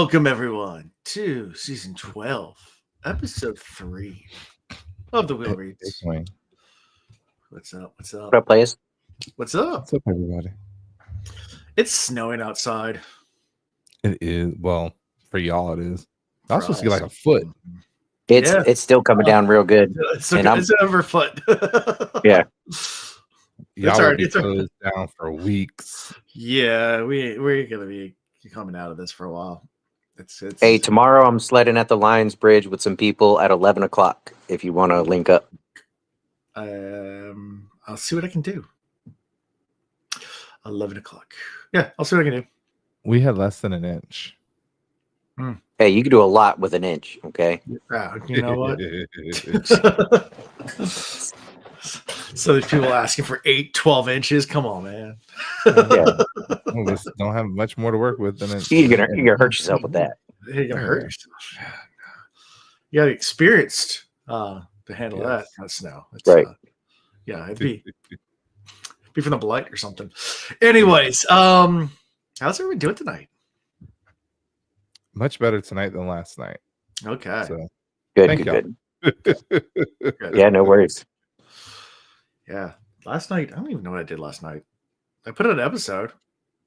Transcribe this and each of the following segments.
Welcome, everyone, to season 12, episode 3 of the Wheel Reads. What's up? What's up? What up, players? What's up? What's up, everybody? It's snowing outside. It is. Well, for y'all, it is. I was For supposed to get us. like a foot. It's still coming down real good. It's And I'm- over foot. Yeah. Y'all It's will alright, be it's alright. closed down for weeks. Yeah, we're gonna be coming out of this for a while. It's Hey, tomorrow I'm sledding at the Lions Bridge with some people at 11 o'clock if you want to link up. I'll see what I can do. 11 o'clock. Yeah, I'll see what I can do. We had less than an inch. Hey, you can do a lot with an inch, okay? You know what? So there's people asking for 12 inches. Come on, man. Yeah. We just don't have much more to work with than it. You're gonna hurt yourself with that. You're gonna hurt yourself. You got experienced to handle that kind of snow. It's, Right. Yeah, it'd be from the blight or something. Anyways, how's everyone doing tonight? Much better tonight than last night. Okay. So Good, Thank good, y'all. good. Yeah, no worries. Yeah. Last night, I don't even know what I did last night. I put out an episode.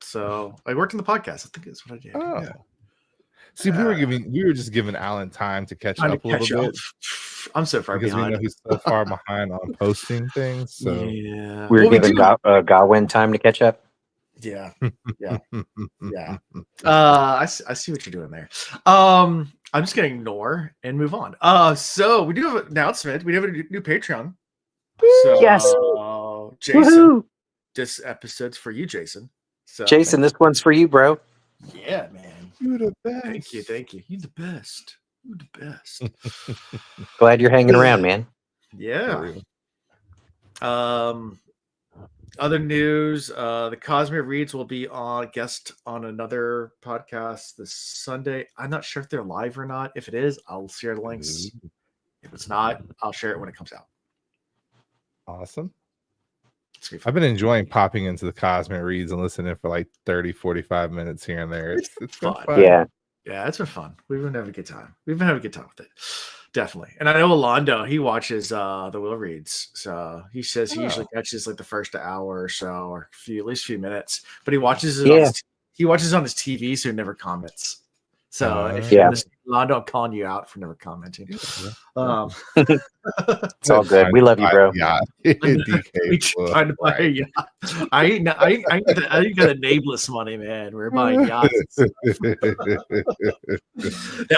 So I worked on the podcast. I think that's what I did. Oh. Yeah. See, we were just giving Alan time to catch Trying up to a catch little up. bit I'm so far because we behind. know he's so far behind on posting things. So Yeah. We're Well, we giving do- Gawyn time to catch up. Yeah. Yeah. I see what you're doing there. I'm just gonna ignore and move on. So we do have an announcement. We have a new Patreon. So Yes. Jason, Woohoo! this episode's for you, Jason. So Jason, this one's for you, bro. yeah, man. you're the best. Thank you. You're the best. You're the best. Glad you're hanging around, man. For Yeah. real. Other news, the Cosmere Reads will be guest on another podcast this Sunday. I'm not sure if they're live or not. If it is, I'll share the links. If it's not, I'll share it when it comes out. Awesome. It's gonna be fun. I've been enjoying popping into the Cosmic Reads and listening for like 30, 45 minutes here and there. It's been fun. fun. Yeah. Yeah, it's been fun. We've been having a good time. We've been having a good time with it. Definitely. And I know Alondo, he watches the Will Reads. So he says he usually catches like the first hour or so, or at least a few minutes. But he watches it he watches on his TV, so he never comments. So if you're listening, Alondo, I'm calling you out for never commenting. It's all good. We love you, bro. Yeah. Trying to buy a yacht. I ain't got the nameless money, man. We're buying yachts. That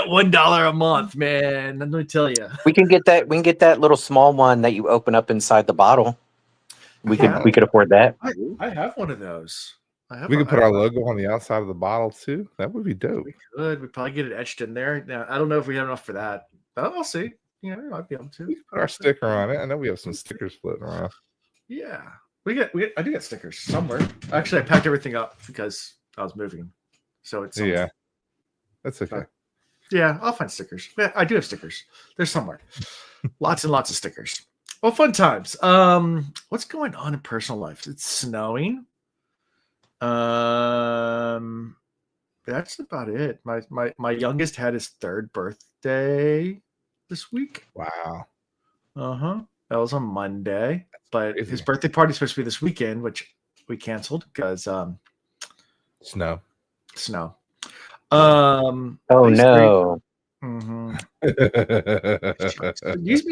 $1 a month, man. Let me tell you. We can get that little small one that you open up inside the bottle. We could afford that. I have one of those. We could put our logo on the outside of the bottle too. That would be dope. We could. We'd probably get it etched in there. Now, I don't know if we have enough for that. But I'll see. Yeah, we might be able to. We could put our sticker on it. I know we have some stickers floating around. Yeah. I do get stickers somewhere. Actually, I packed everything up because I was moving. So it's Yeah. That's okay. Yeah, I'll find stickers. Yeah, I do have stickers. They're somewhere. Lots and lots of stickers. Well, fun times. What's going on in personal life? It's snowing. That's about it. My youngest had his 3rd birthday this week. Wow. That was on Monday, but his birthday party's supposed to be this weekend, which we canceled because Snow. Oh no. He's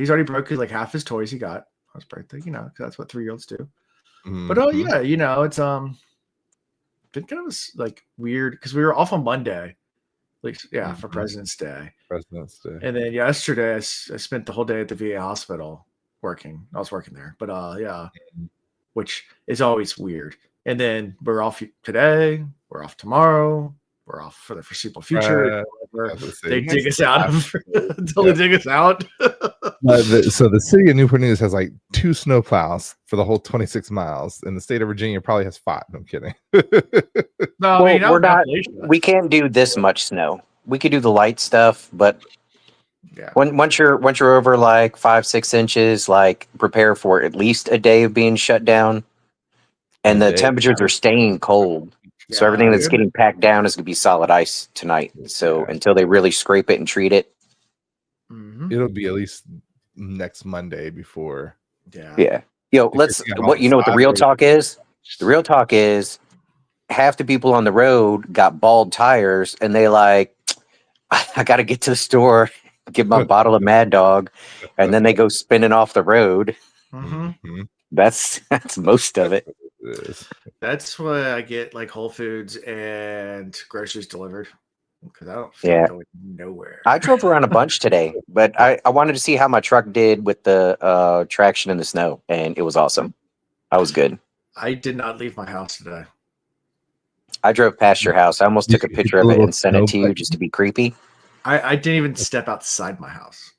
already broke like half his toys he got on his birthday, because that's what 3-year-olds do. But it's been kind of like weird because we were off on Monday, for President's Day. And then yesterday I spent the whole day at the VA hospital working. I was working there, but which is always weird. And then we're off today. We're off tomorrow. We're off for the foreseeable future. They dig us out until they dig us out. So the city of Newport News has like 2 snowplows for the whole 26 miles, and the state of Virginia probably has 5. I'm kidding. No, we're not. We can't do this much snow. We could do the light stuff, but once you're over like 5-6 inches, like prepare for at least a day of being shut down, and the temperatures are staying cold. So everything that's getting packed down is going to be solid ice tonight. So until they really scrape it and treat it, it'll be at least next Monday before. Yeah. What the real talk is? The real talk is half the people on the road got bald tires and they like, I got to get to the store, get my bottle of Mad Dog, and then they go spinning off the road. That's most of it. That's why I get like Whole Foods and groceries delivered because I don't feel like going nowhere. I drove around a bunch today, but I wanted to see how my truck did with the traction in the snow, and it was awesome. I was good. I did not leave my house today. I drove past your house. I almost took a picture of it and sent it to you just to be creepy. I didn't even step outside my house.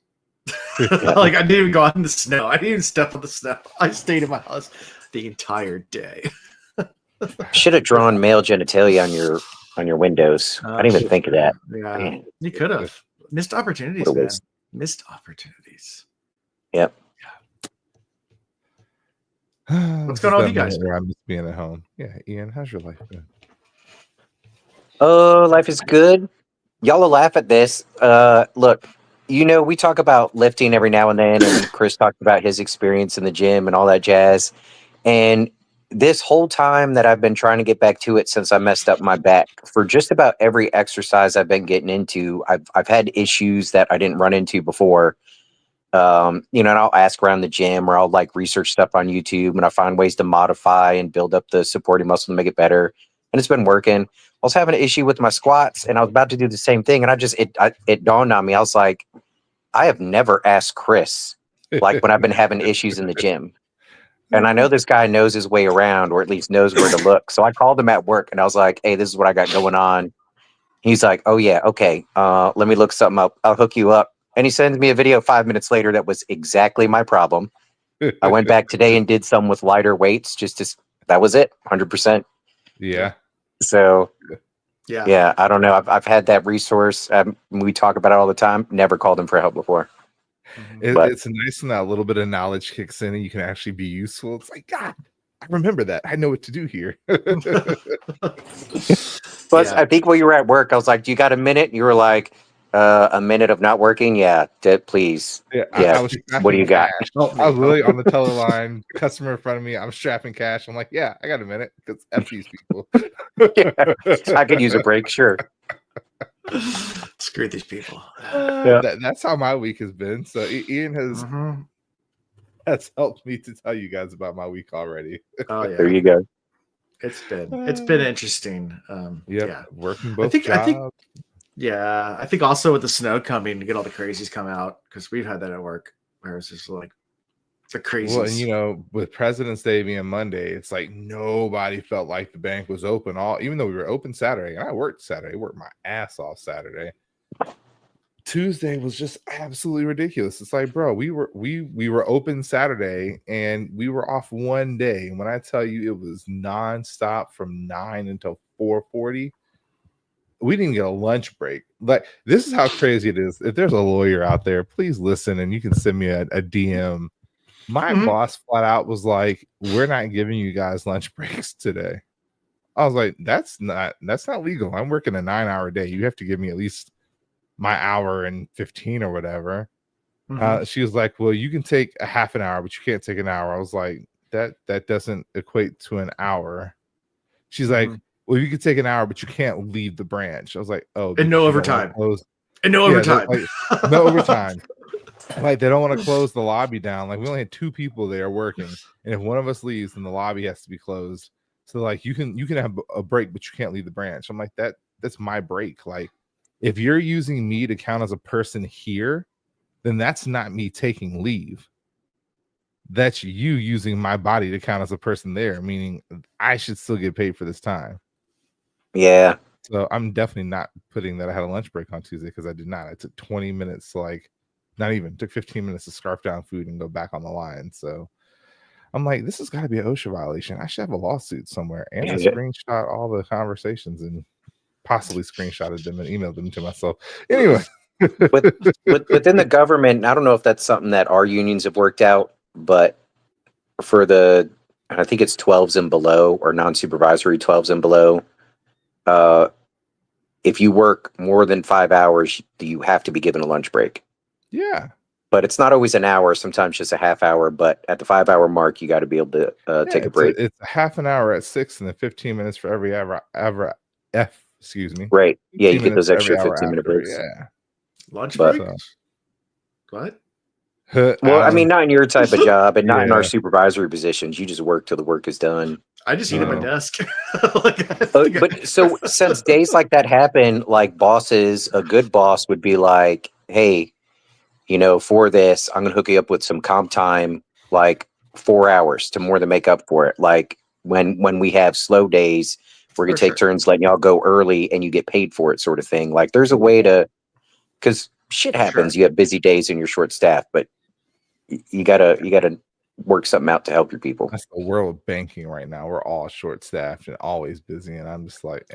Like I didn't even go out in the snow. I didn't even step on the snow. I stayed in my house the entire day. Should have drawn male genitalia on your windows. I didn't even think of that. Yeah, man. You could have missed opportunities, man. Missed opportunities. Yep. What's going on with you guys? I'm just being at home. Yeah, Ian, how's your life been? Oh, life is good. Y'all will laugh at this. Look, we talk about lifting every now and then, and Chris talked about his experience in the gym and all that jazz. And this whole time that I've been trying to get back to it since I messed up my back, for just about every exercise I've been getting into, I've had issues that I didn't run into before. And I'll ask around the gym or I'll like research stuff on YouTube and I find ways to modify and build up the supporting muscle to make it better. And it's been working. I was having an issue with my squats and I was about to do the same thing. And it dawned on me. I was like, I have never asked Chris, like when I've been having issues in the gym. And I know this guy knows his way around or at least knows where to look. So I called him at work and I was like, hey, this is what I got going on. He's like, oh yeah, okay. Let me look something up. I'll hook you up. And he sends me a video 5 minutes later that was exactly my problem. I went back today and did some with lighter weights. That was it, 100%. Yeah. So, yeah, I don't know. I've had that resource. We talk about it all the time. Never called him for help before. It's nice when that little bit of knowledge kicks in and you can actually be useful. It's like, God, I remember that. I know what to do here. Plus, I think while you were at work, I was like, do you got a minute? You were like, a minute of not working? Yeah, please. Yeah. What do you got? I was really on the teller line, customer in front of me. I'm strapping cash. I'm like, yeah, I got a minute because F these people. I could use a break, sure. Screw these people. That's how my week has been. So Ian has helped me to tell you guys about my week already. Oh yeah, there you go. It's been interesting. Working both jobs. I think also with the snow coming to get all the crazies come out because we've had that at work where it's just like the crazies. Well, and with President's Day being Monday, it's like nobody felt like the bank was open. Even though we were open Saturday, and I worked Saturday, worked my ass off Saturday. Tuesday was just absolutely ridiculous. It's like, bro, we were open Saturday and we were off one day. And when I tell you it was nonstop from 9 until 4:40. We didn't get a lunch break. Like, this is how crazy it is. If there's a lawyer out there, please listen and you can send me a DM. My boss flat out was like, we're not giving you guys lunch breaks today. I was like, that's not legal. I'm working a 9-hour day. You have to give me at least my hour and 15 or whatever. She was like, well, you can take a half an hour, but you can't take an hour. I was like, that doesn't equate to an hour. She's like, well, you can take an hour, but you can't leave the branch. I was like, oh, and no overtime. And no overtime. Like, no overtime. Like, they don't want to close the lobby down. Like, we only had 2 people there working, and if one of us leaves, then the lobby has to be closed. So like, you can have a break, but you can't leave the branch. I'm like, that's my break. Like, if you're using me to count as a person here, then that's not me taking leave. That's you using my body to count as a person there, meaning I should still get paid for this time. Yeah. So I'm definitely not putting that I had a lunch break on Tuesday because I did not. I took 20 minutes to took 15 minutes to scarf down food and go back on the line. So I'm like, this has got to be an OSHA violation. I should have a lawsuit somewhere. And I screenshot all the conversations and possibly screenshotted them and emailed them to myself. Anyway. Within the government, I don't know if that's something that our unions have worked out, but for I think it's 12s and below or non-supervisory 12s and below, if you work more than 5 hours, you have to be given a lunch break. Yeah. But it's not always an hour, sometimes just a half hour. But at the 5 hour mark, you got to be able to take a break. It's a half an hour at 6 and then 15 minutes for every excuse me. Right. Yeah, you get 15 minutes those for extra every hour 15-minute after, breaks. Yeah. Lunch But- breaks? What? Well, I mean, not in your type of job and not in our Yeah. supervisory positions. You just work till the work is done. I just eat at my No. desk. Like, But so since days like that happen, like bosses, a good boss would be like, hey, you know, for this, I'm gonna hook you up with some comp time, like 4 hours to more than make up for it. Like when we have slow days, we're gonna For take turns letting y'all go early and you get paid for it, sort of thing. Like there's a way to, because shit happens. Sure. You have busy days and you're short staffed, but you gotta work something out to help your people. That's the world of banking right now. We're all short staffed and always busy. And I'm just like,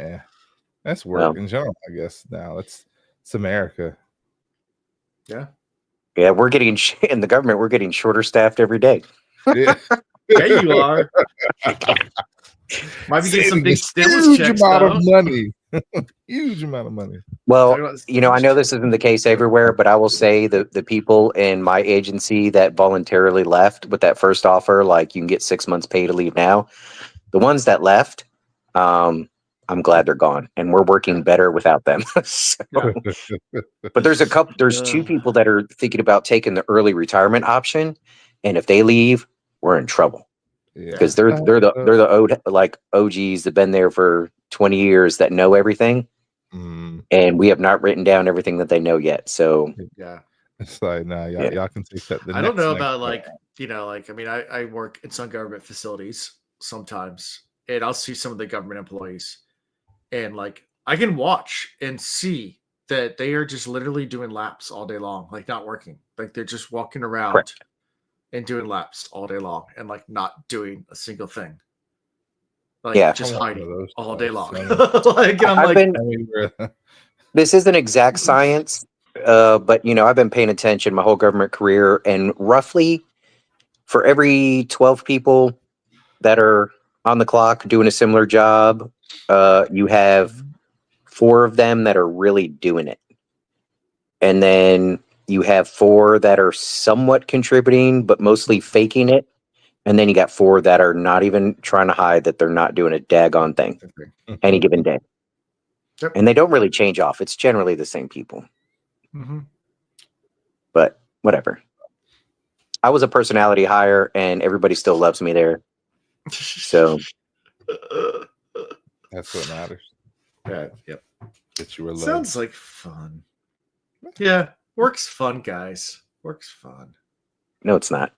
that's work Well, in general, I guess. Now it's America. Yeah. Yeah, we're getting in the government. We're getting shorter staffed every day. Yeah. Yeah, you are. Might be getting some big stimulus checks, amount though. of money. Huge amount of money. Well, you know, I know this isn't the case everywhere, but I will say the people in my agency that voluntarily left with that first offer, like you can get 6 months pay to leave now. The ones that left, I'm glad they're gone, and we're working better without them. So, but there's two people that are thinking about taking the early retirement option, and if they leave, we're in trouble because they're the old like OGs that've been there for 20 years that know everything. And we have not written down everything that they know yet. So yeah, it's like, nah, y'all can take that. I don't know about like, you know, like, I mean, I work in some government facilities sometimes, and I'll see some of the government employees, and like, I can watch and see that they are just literally doing laps all day long, like not working. Like they're just walking around Correct. and doing laps all day long and like not doing a single thing. Like just hiding all day long. Like I'm like, this isn't exact science, but you know, I've been paying attention my whole government career, and roughly for every 12 people that are on the clock doing a similar job, you have 4 of them that are really doing it. And then you have 4 that are somewhat contributing, but mostly faking it. And then you got 4 that are not even trying to hide that they're not doing a daggone thing any given day. Yep. And they don't really change off. It's generally the same people. Mm-hmm. But whatever. I was a personality hire, and everybody still loves me there. So that's what matters. Yeah. Yep. That you were Sounds like fun. Yeah, work's fun, guys. Work's fun. No, it's not.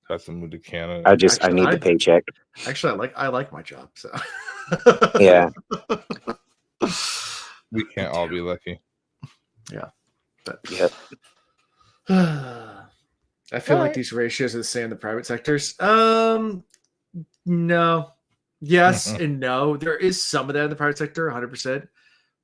Have to move to Canada. I need the paycheck. Actually, I like my job. So yeah. We can't all be lucky. Yeah. But Yep. I feel like these ratios are the same in the private sectors. No. Yes and no. There is some of that in the private sector, 100%,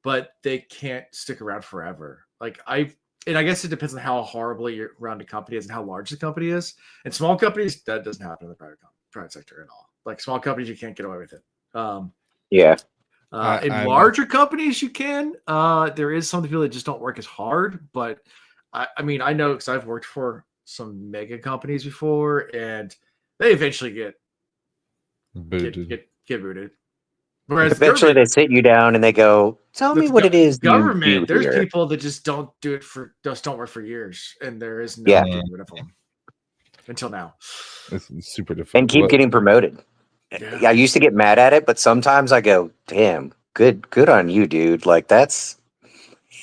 but they can't stick around forever. Like I guess it depends on how horribly your run a company is and how large the company is. And small companies, that doesn't happen in the private sector at all. Like small companies, you can't get away with it. Yeah. In larger companies, you can. There is some people that just don't work as hard, but I mean, I know because I've worked for some mega companies before, and they eventually get booted. Whereas eventually they sit you down and they go, "Tell me what it is." Government, there's people that just don't work for years, and there is no getting rid of them until now. It's super difficult. And keep getting promoted. Yeah. I used to get mad at it, but sometimes I go, "Damn, good on you, dude." Like that's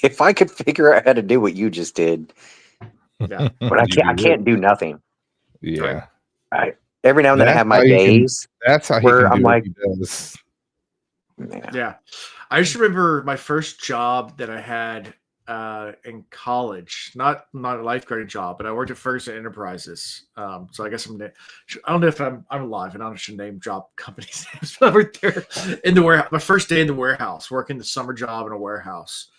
if I could figure out how to do what you just did. Yeah. But I can't do nothing. Yeah. Every now and then I have my days. That's how where I'm like, yeah. I just remember my first job that I had in college, not a lifeguarding job, but I worked at Ferguson Enterprises. So I guess I don't know if I'm alive, and I should name drop companies' names. But I worked there in the warehouse. My first day in the warehouse, working the summer job in a warehouse.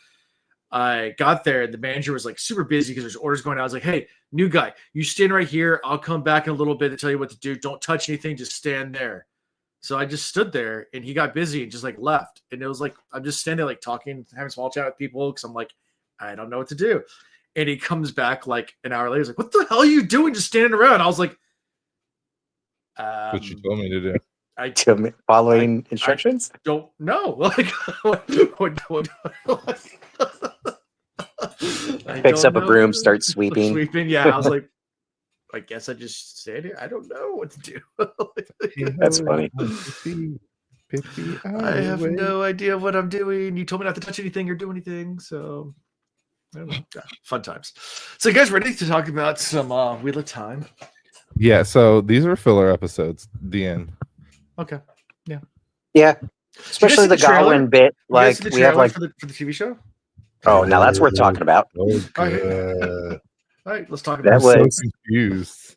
I got there, and the manager was like super busy because there's orders going out. I was like, "Hey, new guy, you stand right here. I'll come back in a little bit to tell you what to do. Don't touch anything. Just stand there." So I just stood there, and he got busy and just like left. And it was like I'm just standing like talking, having small chat with people because I'm like, I don't know what to do. And he comes back like an hour later. He's like, "What the hell are you doing? Just standing around?" I was like, what you told me to do. Following instructions? I don't know. Like, Picks up a broom, starts sweeping. Yeah, I was like, I guess I just stand here. I don't know what to do. That's funny. I have no idea what I'm doing. You told me not to touch anything or do anything, so I don't know. Yeah, fun times. So, you guys ready to talk about some Wheel of Time? Yeah. So these are filler episodes. The end. Okay. Yeah. Especially the Gawyn bit. Like we have like for the TV show. Oh, now that's worth talking about. All right, let's talk That about I'm was so confused.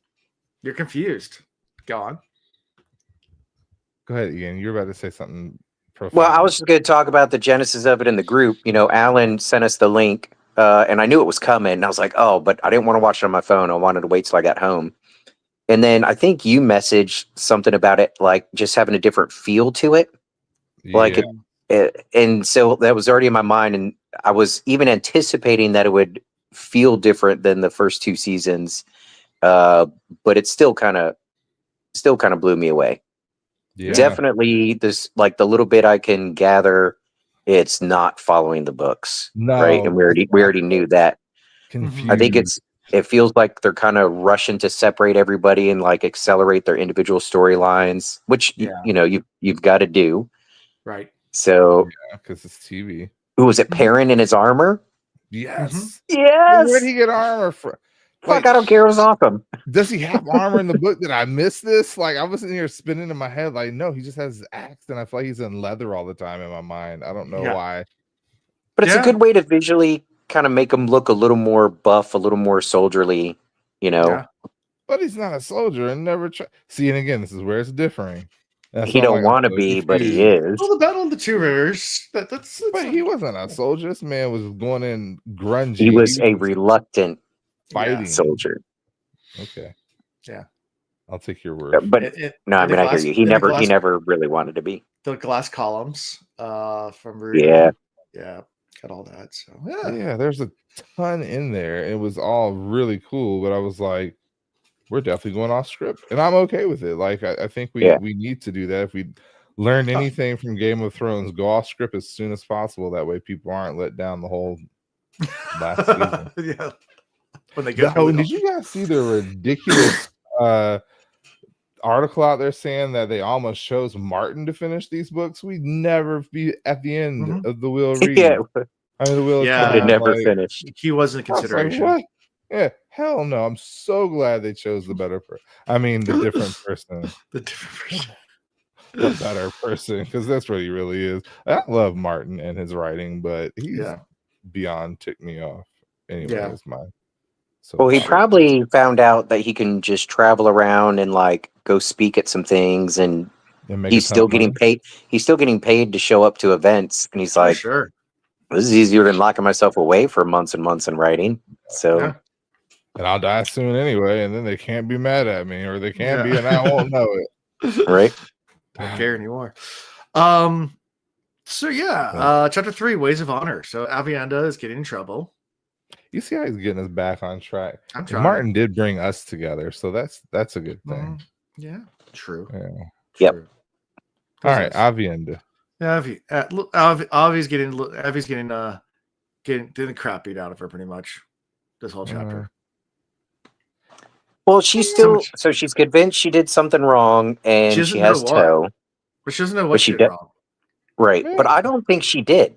You're confused. Go on. Go ahead, Ian. You're about to say something profound. Well, I was just going to talk about the genesis of it in the group. You know, Alan sent us the link, and I knew it was coming. And I was like, oh, but I didn't want to watch it on my phone. I wanted to wait till I got home. And then I think you messaged something about it, like just having a different feel to it. Like and so that was already in my mind, and I was even anticipating that it would feel different than the first two seasons, but it still kind of blew me away. Yeah. Definitely, this like the little bit I can gather, it's not following the books, right? And we already knew that. Confused. I think it feels like they're kind of rushing to separate everybody and like accelerate their individual storylines, which you know you've got to do. Right. So, because it's TV. Who was it? Perrin in his armor? Yes. Yes. Where'd he get armor from? Fuck, I don't care. It was awesome. Does he have armor in the book? Did I miss this? Like, I was in here spinning in my head. Like, no, he just has his axe, and I feel like he's in leather all the time in my mind. I don't know why. But it's a good way to visually kind of make him look a little more buff, a little more soldierly, you know. Yeah. But he's not a soldier and never see. And again, this is where it's differing. He don't want to be, but he is. Well, the Battle of the Two Rivers. That's but he wasn't a soldier. This man was going in grungy. He was a reluctant fighting soldier. Okay. Yeah. I'll take your word. But no, I mean, I hear you. He never really wanted to be. The glass columns from Rudy. Yeah. Got all that. So yeah, there's a ton in there. It was all really cool, but I was like, we're definitely going off script, and I'm okay with it. Like, I think we need to do that. If we learn anything from Game of Thrones, go off script as soon as possible. That way, people aren't let down the whole last season. Yeah. When they get did you guys see the ridiculous article out there saying that they almost chose Martin to finish these books? We'd never be at the end of the Wheel of Reed. I mean, the Wheel of Time. It never finished. He wasn't a consideration. Like, yeah, hell no. I'm so glad they chose the better person. I mean, the different person. The different person. The better person, because that's what he really is. I love Martin and his writing, but he's beyond tick me off. Anyway, well, he probably found out that he can just travel around and like go speak at some things, and he's still getting paid. He's still getting paid to show up to events, and he's like, sure. This is easier than locking myself away for months and months and writing. So, and I'll die soon anyway, and then they can't be mad at me, or they can be, and I won't know it. Right? Don't care anymore. So chapter 3, Ways of Honor. So Avienda is getting in trouble. You see how he's getting us back on track. I'm trying. Martin did bring us together, so that's a good thing. Yeah, true. Yeah. Yep. All right, Avienda. Avi's getting the crap beat out of her pretty much this whole chapter. Well, she's still she's convinced she did something wrong, and she has toe, but she doesn't know what she did wrong. Right, but I don't think she did.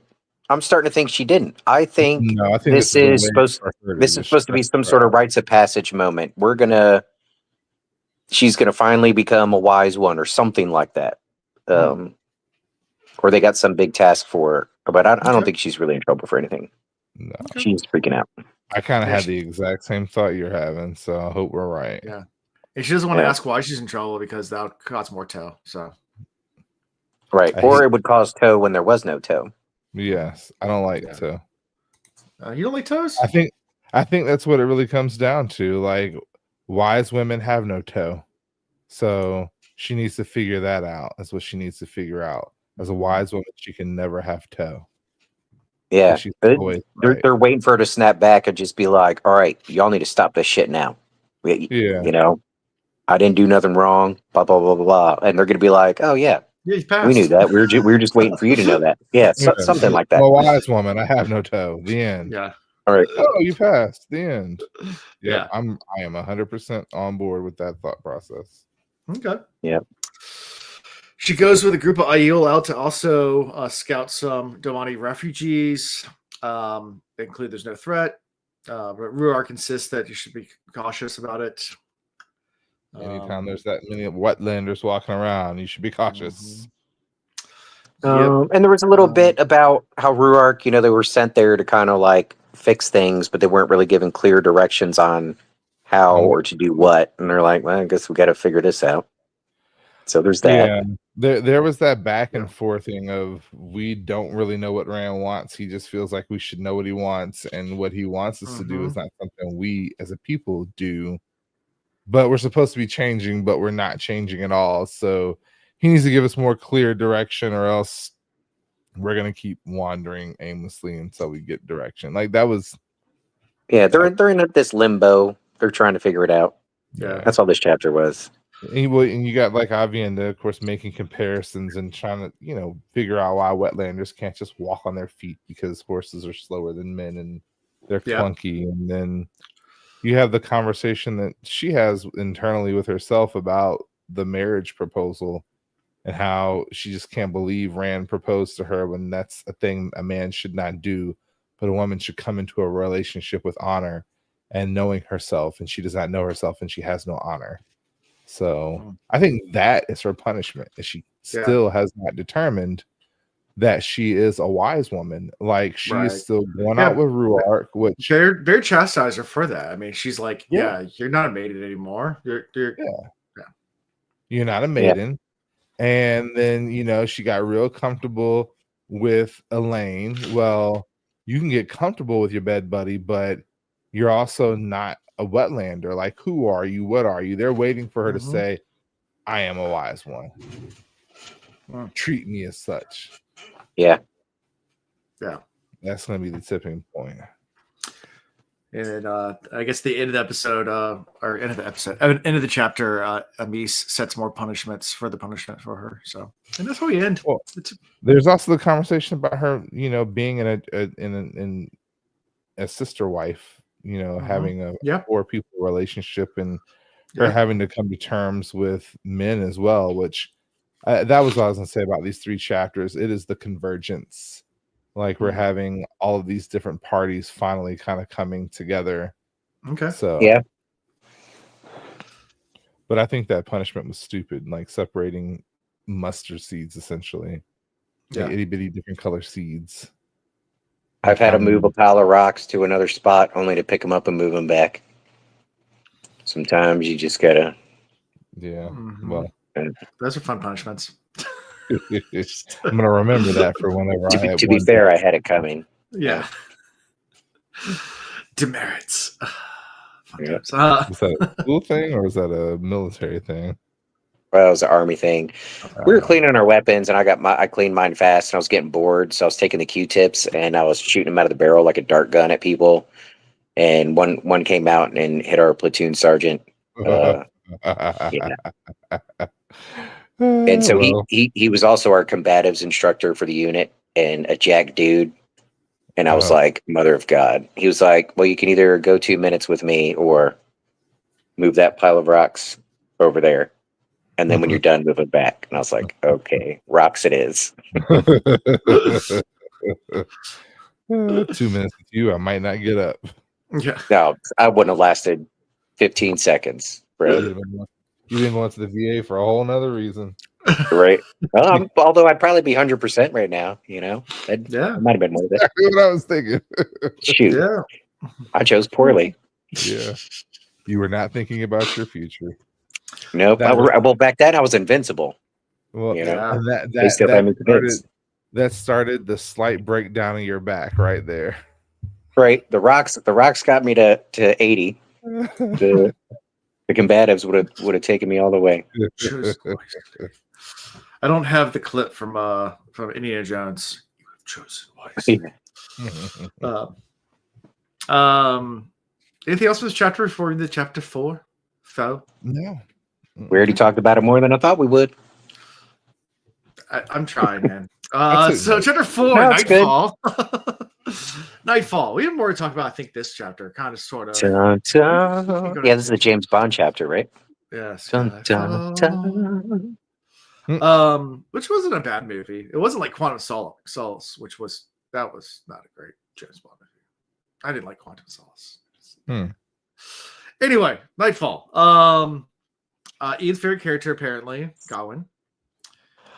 I'm starting to think she didn't. I think this is supposed to be some sort of rites of passage moment. She's gonna finally become a wise one or something like that. Or they got some big task for her, but I don't think she's really in trouble for anything. No, she's freaking out. I kind of had the exact same thought you're having, so I hope we're right. Yeah, and she doesn't want to ask why she's in trouble because that would cause more toe. So, right, or it would cause toe when there was no toe. Yes, I don't like toe. You don't like toes? I think that's what it really comes down to. Like, wise women have no toe, so She needs to figure that out. That's what she needs to figure out. As a wise woman, she can never have toe. Yeah, She's they're, always right. they're waiting for her to snap back and just be like, "All right, y'all need to stop this shit now." Yeah. You know, I didn't do nothing wrong. Blah blah blah blah blah. And they're gonna be like, "Oh yeah, Yeah, he's passed. we knew that. We were just waiting for you to know that." Yeah, something like that. I'm a wise woman. I have no toe. The end. Yeah. All right. Oh, you passed. The end. Yeah. I am 100% on board with that thought process. Okay. Yeah. She goes with a group of Aiel out to also scout some Domani refugees. They include there's no threat, but Ruark insists that you should be cautious about it. Anytime there's that many wetlanders walking around, you should be cautious. And there was a little bit about how Ruark, they were sent there to kind of like fix things, but they weren't really given clear directions on how or to do what. And they're like, well, I guess we got to figure this out. So there's that. Yeah, there was that back and forthing of we don't really know what Rand wants. He just feels like we should know what he wants, and what he wants us to do is not something we as a people do. But we're supposed to be changing, but we're not changing at all. So he needs to give us more clear direction, or else we're gonna keep wandering aimlessly until we get direction. Like that was. Yeah, they're in this limbo. They're trying to figure it out. Yeah, that's all this chapter was. And you got like Avienda, of course, making comparisons and trying to, figure out why wetlanders can't just walk on their feet because horses are slower than men and they're clunky. And then you have the conversation that she has internally with herself about the marriage proposal and how she just can't believe Rand proposed to her when that's a thing a man should not do, but a woman should come into a relationship with honor and knowing herself, and she does not know herself and she has no honor. So I think that is her punishment. She still has not determined that she is a wise woman. Like she is still going out with Ruark, which they're chastise her for that. I mean, she's like, you're not a maiden anymore. You're not a maiden. And then she got real comfortable with Elaine. Well, you can get comfortable with your bed buddy, but you're also not a wetlander. Like, who are you? What are you? They're waiting for her to say, I am a wise one. Treat me as such. Yeah. That's going to be the tipping point. And I guess the end of the episode, end of the chapter, Amis sets more punishments for for her. So, and that's how we end. Well, there's also the conversation about her, being in a sister wife. Having a poor people relationship and her having to come to terms with men as well, which that was what I was going to say about these 3 chapters. It is the convergence. Like we're having all of these different parties finally kind of coming together. Okay. So, but I think that punishment was stupid, like separating mustard seeds, essentially. Like itty bitty different color seeds. I've had to move a pile of rocks to another spot only to pick them up and move them back. Sometimes you just gotta. Yeah. Well, those are fun punishments. I'm gonna remember that for whenever to be fair, I had it coming. Yeah. Demerits. Was that a school thing or was that a military thing? Well, it was an army thing. We were cleaning our weapons, and I cleaned mine fast, and I was getting bored, so I was taking the Q-tips and I was shooting them out of the barrel like a dart gun at people. And one came out and hit our platoon sergeant. And so he was also our combatives instructor for the unit and a jack dude. And I was like, mother of God. He was like, well, you can either go 2 minutes with me or move that pile of rocks over there. And then when you're done, move it back. And I was like, okay, rocks it is. 2 minutes with you, I might not get up. Yeah. No, I wouldn't have lasted 15 seconds, bro. You didn't go to the VA for a whole nother reason. Right. Although I'd probably be 100% right now, It might have been more of it. Exactly what I was thinking. Shoot. Yeah. I chose poorly. Yeah. You were not thinking about your future. Nope. Well, back then I was invincible. Well, and that started the slight breakdown of your back right there. Right. The rocks got me to 80. The combatives would have taken me all the way. Choose wisely. I don't have the clip from Indiana Jones. You have chosen wisely. Anything else for this chapter before we get to chapter 4? No. We already talked about it more than I thought we would. I'm trying, man. That's So it. chapter 4, No, it's Nightfall. Nightfall. We have more to talk about, I think, this chapter. Kind of, sort of. Dun, dun. Yeah, this is the James Bond chapter, right? Yes. Dun, dun, dun. Which wasn't a bad movie. It wasn't like Quantum Solace, which was not a great James Bond movie. I didn't like Quantum Solace. Anyway, Nightfall. Ian's favorite character, apparently, Gawyn.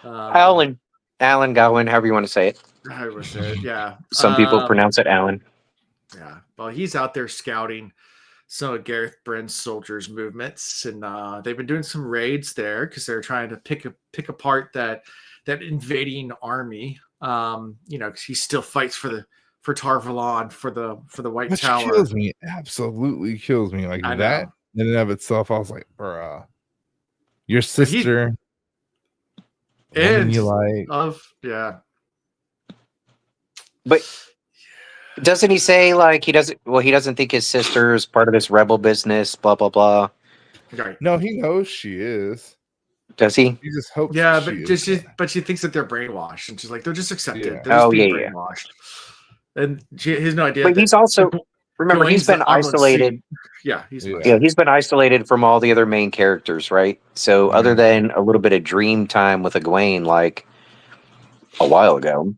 Alan Gawyn, however you want to say it. However you say it, yeah. Some people pronounce it Alan. Yeah. Well, he's out there scouting some of Gareth Bryn's soldiers' movements, and they've been doing some raids there because they're trying to pick apart that invading army. Because he still fights for Tar-Valon, for the White Tower. Which kills me, absolutely kills me. Like that in and of itself, I was like, bruh, your sister, and you like But doesn't he say like he doesn't think his sister is part of this rebel business, blah blah blah? Right. No, he knows she is. Does he? He just hopes. Yeah, but she thinks that they're brainwashed, and she's like, they're just accepted. Yeah. They're just being yeah. brainwashed. And he has no idea. But he's also remember Gawyn's he's been the isolated. He's been isolated from all the other main characters, right? So other than a little bit of dream time with a Gawyn, like a while ago,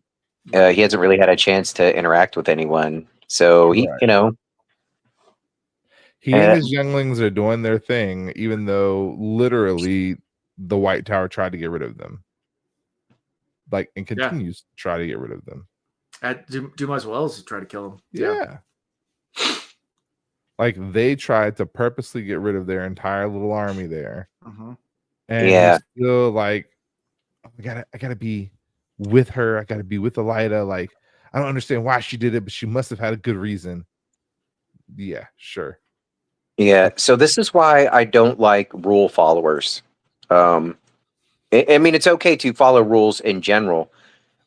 he hasn't really had a chance to interact with anyone. So he and his younglings are doing their thing, even though literally the White Tower tried to get rid of them, and continues to try to get rid of them. Do as well as try to kill him. Yeah. Like they tried to purposely get rid of their entire little army there. And he's still like, I gotta be with her. I gotta be with Elida. Like, I don't understand why she did it, but she must have had a good reason. Yeah, sure. Yeah. So this is why I don't like rule followers. I mean, it's okay to follow rules in general.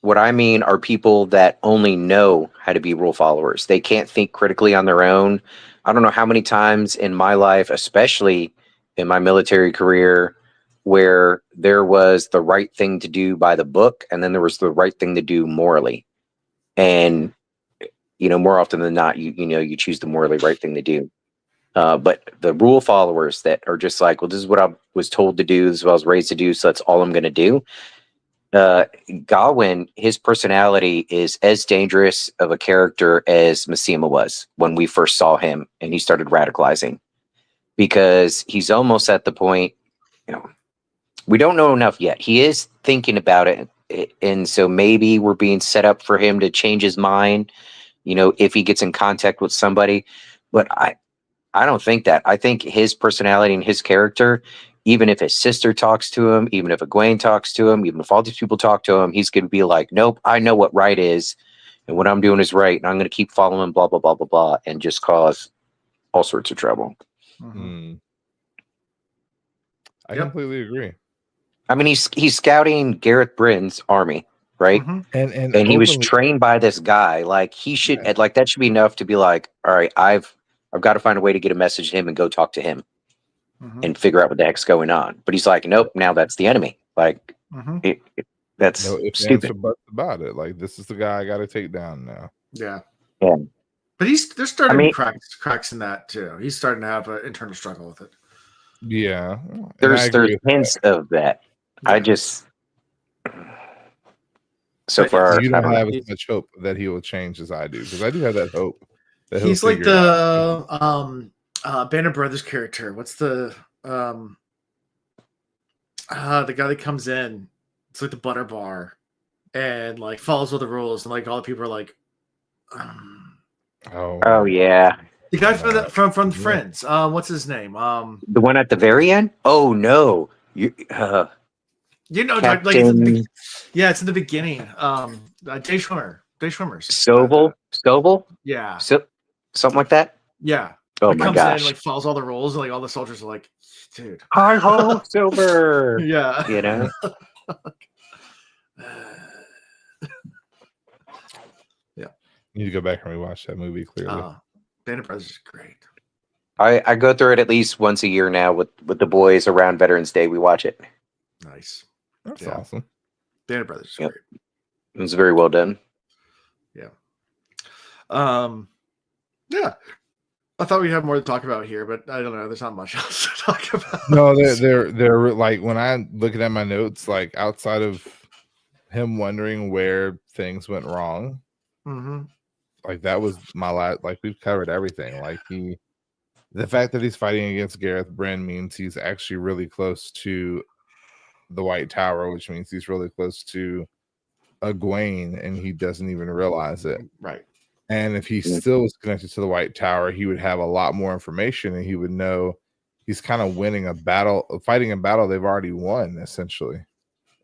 What I mean are people that only know how to be rule followers. They can't think critically on their own. I don't know how many times in my life, especially in my military career, where there was the right thing to do by the book, and then there was the right thing to do morally. And, more often than not, you choose the morally right thing to do. But the rule followers that are just like, well, this is what I was told to do, this is what I was raised to do, so that's all I'm going to do. Gawyn, his personality is as dangerous of a character as Massima was when we first saw him and he started radicalizing, because he's almost at the point, we don't know enough yet. He is thinking about it. And so maybe we're being set up for him to change his mind, if he gets in contact with somebody. But I don't think that. I think his personality and his character, even if his sister talks to him, even if Gawyn talks to him, even if all these people talk to him, he's going to be like, nope, I know what right is, and what I'm doing is right, and I'm going to keep following blah, blah, blah, blah, blah, and just cause all sorts of trouble. I completely agree. I mean, he's scouting Gareth Bryn's army, right? And he was trained by this guy. Like, he should, that should be enough to be like, all right, I've got to find a way to get a message to him and go talk to him. And figure out what the heck's going on. But he's like, nope, now that's the enemy. Like, that's no ifs, stupid. Ands, or buts about it. Like, this is the guy I got to take down now. Yeah. But there's starting cracks in that too. He's starting to have an internal struggle with it. Yeah. There's hints of that. I just far you don't have as much hope that he will change as I do, because I do have that hope that he's like the Band of Brothers character. What's the guy that comes in? It's like the butter bar and like follows all the rules, and like all the people are like, oh yeah, the guy from Friends. What's his name? The one at the very end. Oh no, like it's in the beginning. Day Schwimmers. Stovall. Yeah. So something like that. Yeah. Oh Like my comes gosh. in, like follows all the rules, and like all the soldiers are like, dude. Hi ho, Silver. Yeah. You know? Yeah. You need to go back and rewatch that movie, clearly. Band of Brothers is great. I go through it at least once a year now with the boys around Veterans Day. We watch it. Nice. That's awesome. Band of Brothers is Yep. great. It was very well done. Yeah. Yeah. I thought we'd have more to talk about here, but I don't know. There's not much else to talk about. No, they're like, when I'm looking at my notes, like outside of him wondering where things went wrong, like that was my last. Like we've covered everything. Like the fact that he's fighting against Gareth Bryn means he's actually really close to the White Tower, which means he's really close to a Gawyn, and he doesn't even realize it. Right. And if he still was connected to the White Tower, he would have a lot more information, and he would know he's kind of winning a battle, fighting a battle they've already won, essentially,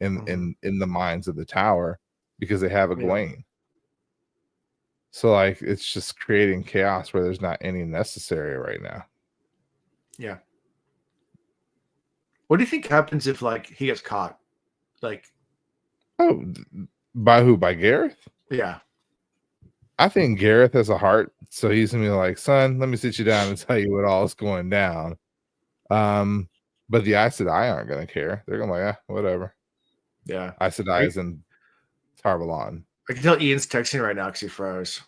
in the minds of the Tower, because they have a Gawyn. So like it's just creating chaos where there's not any necessary right now. Yeah. What do you think happens if like he gets caught? Like, oh, by who? By Gareth? Yeah. I think Gareth has a heart, so he's gonna be like, son, let me sit you down and tell you what all is going down. But the Aes Sedai aren't gonna care. They're gonna be like, whatever. Yeah. Aes Sedai is in Tarvalon. I can tell Ian's texting right now because he froze.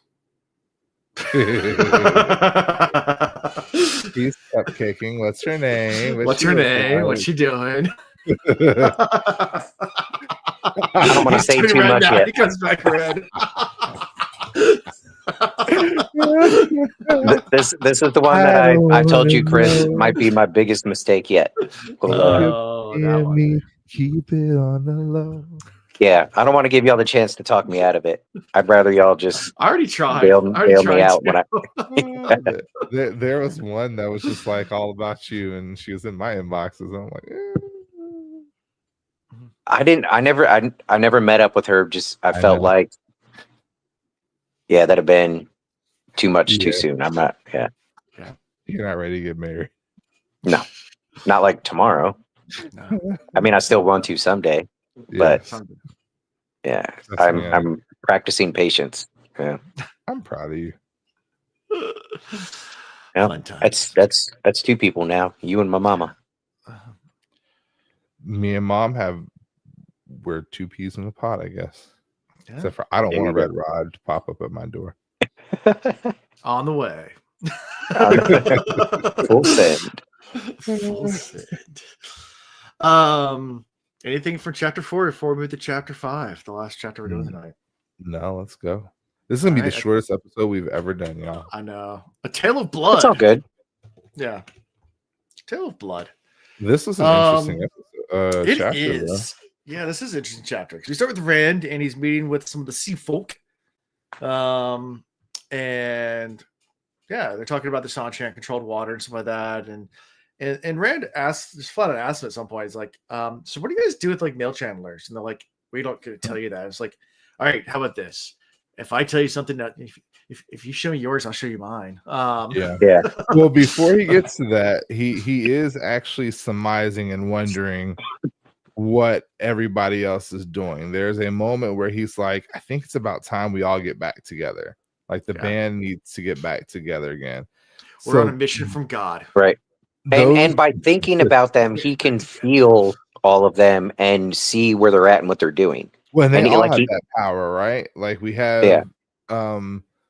He's cupcaking. What's her name? What's her name? What's she doing? I don't want to say too much yet. He comes back red. This is the one that I told you, Chris, might be my biggest mistake yet. Keep it on the low. Yeah, I don't want to give y'all the chance to talk me out of it. I'd rather y'all just I already tried. bail me out when I. There was one that was just like all about you, and she was in my inboxes. I'm like, I never met up with her. Just I felt like, yeah, that'd have been too much too soon. I'm not. Yeah. You're not ready to get married. No, not like tomorrow. No. I mean, I still want to someday, but yeah, I'm practicing patience. Yeah, I'm proud of you. Yeah, that's two people now. You and my mama. Me and mom we're two peas in the pot, I guess. Yeah. Except for I don't want a red rod to pop up at my door. On the way. Full send. Full send. Anything for chapter 4 before we move to chapter 5, the last chapter we're doing tonight? No, let's go. This is gonna be the shortest episode we've ever done, y'all. I know. A Tale of Blood. It's all good. Yeah. Tale of Blood. This was an interesting episode. It chapter, is. Though. Yeah, this is an interesting chapter. We start with Rand, and he's meeting with some of the sea folk. And yeah, they're talking about the Sanchant controlled water and stuff like that. And Rand asks, just flat out asks him at some point, he's like, so what do you guys do with like mail channelers? And they're like, we don't get to tell you that. It's like, all right, how about this? If I tell you something that if you show me yours, I'll show you mine. Yeah. Well, before he gets to that, he is actually surmising and wondering what everybody else is doing. There's a moment where he's like, I think it's about time we all get back together. Like the band needs to get back together again. We're on a mission from God. Right. And by thinking about them, he can feel all of them and see where they're at and what they're doing. Well, they all have that power, right? Like we have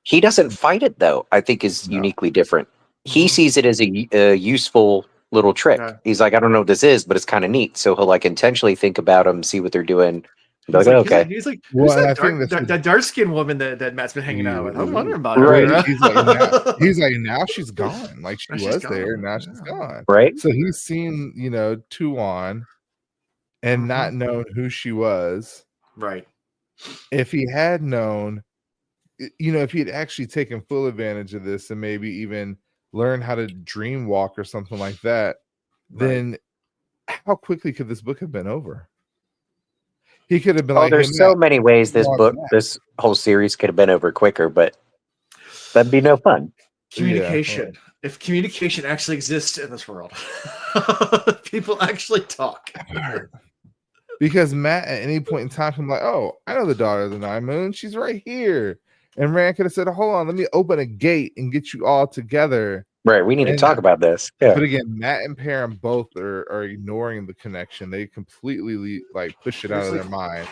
he doesn't fight it though. I think is uniquely different. He sees it as a useful little trick. He's like, I don't know what this is, but it's kind of neat. So he'll like intentionally think about them, see what they're doing. He's like, okay. He's like, who's that dark skinned woman that Matt's been hanging out with? I'm wondering about her. Right. He's like, now she's gone. Like she was there, now she's gone. Right. So he's seen, Tuon and not known who she was. Right. If he had known, if he had actually taken full advantage of this and maybe even learned how to dream walk or something like that, then how quickly could this book have been over? He could have been like, there's so many ways this whole series could have been over quicker, but that'd be no fun. Communication. if communication actually exists in this world. People actually talk. Because Matt at any point in time can be like, oh, I know the daughter of the Nine Moon. She's right here. And Rand could have said, hold on, let me open a gate and get you all together. Right. We need to talk about this. Yeah. But again, Matt and Perrin both are ignoring the connection. They completely like push it out of their mind.